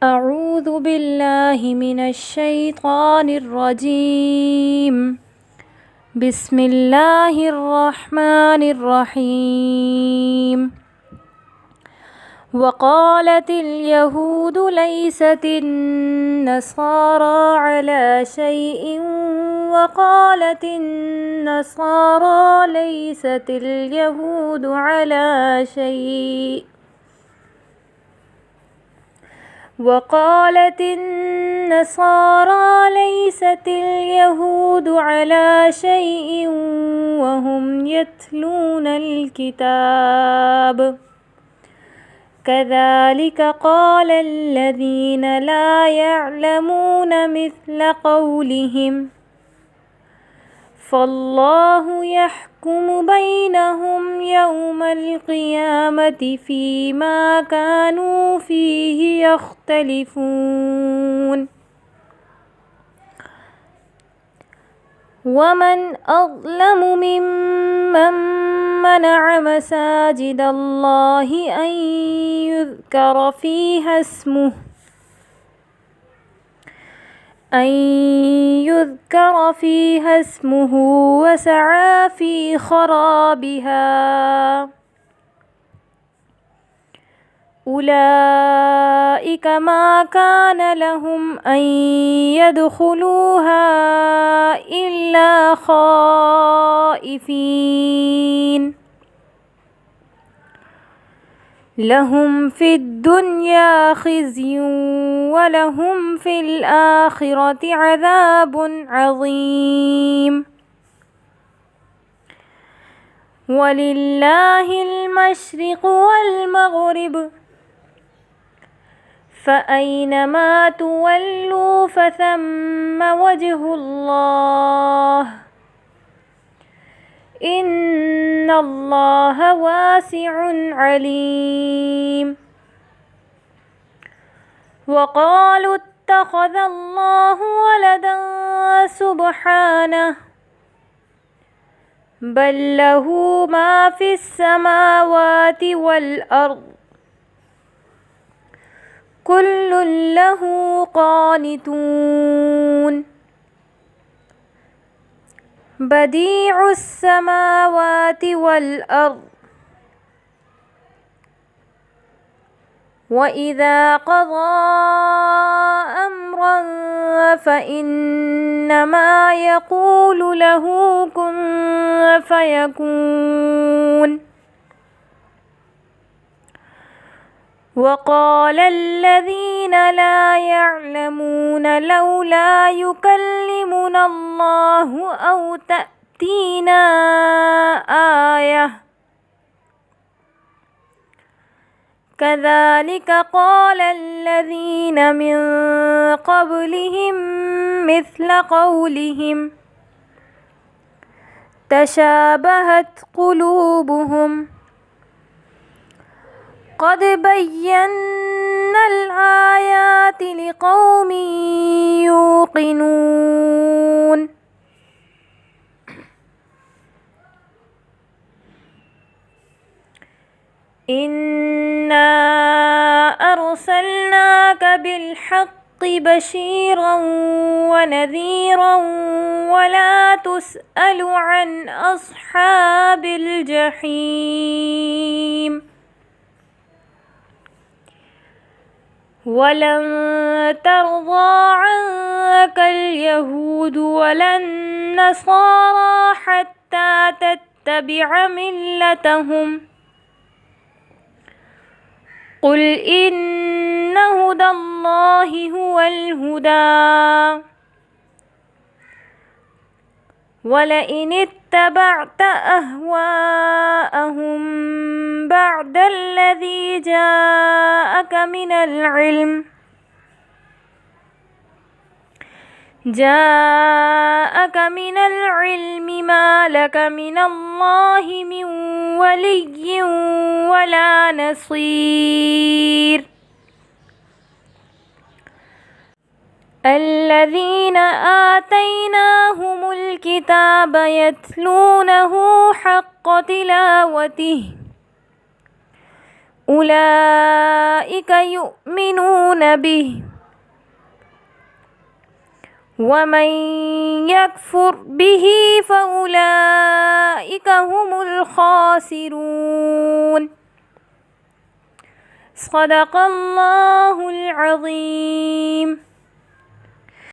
أعوذ بالله من الشيطان الرجيم بسم الله الرحمن الرحيم وقالت اليهود ليست النصارى على شيء وقالت النصارى ليست اليهود على شيء وقالت النصارى ليست اليهود على شيء وهم يتلون الكتاب كذلك قال الذين لا يعلمون مثل قولهم فالله يحكم بينهم يوم القيامة فيما كانوا فيه يختلفون ومن أظلم ممن منع مساجد الله أن يذكر فيها اسمه وسعى في خرابها أولئك ما كان لهم أن يدخلوها إلا خائفين لهم في الدنيا خزي ولهم في الآخرة عذاب عظيم ولله المشرق والمغرب فأينما تولوا فثم وجه الله إن الله واسع عليم وقالوا اتخذ الله ولدا سبحانه بل له ما في السماوات والأرض كل له قانتون بديع السماوات والأرض وإذا قضى أمرا فإنما يقول له كن فيكون وقال الذين لا يعلمون لولا يكلمنا الله أو تأتينا آية كذلك قال الذين من قبلهم مثل قولهم تشابهت قلوبهم قد بينا الآيات لقوم يوقنون إنا أرسلناك بالحق بشيرا ونذيرا ولا تسأل عن أصحاب الجحيم ولن ترضى عنك اليهود ولا النصارى حتى تتبع ملتهم قل إن هدى الله هو الهدى ولئن اتبعت أهواءهم بعد الذي جاءك من العلم ما لك من الله من ولي ولا نصير الذين آتيناهم الكتاب يتلونه حق تلاوته أولئك يؤمنون به ومن يكفر به فأولئك هم الخاسرون. صدق الله العظيم.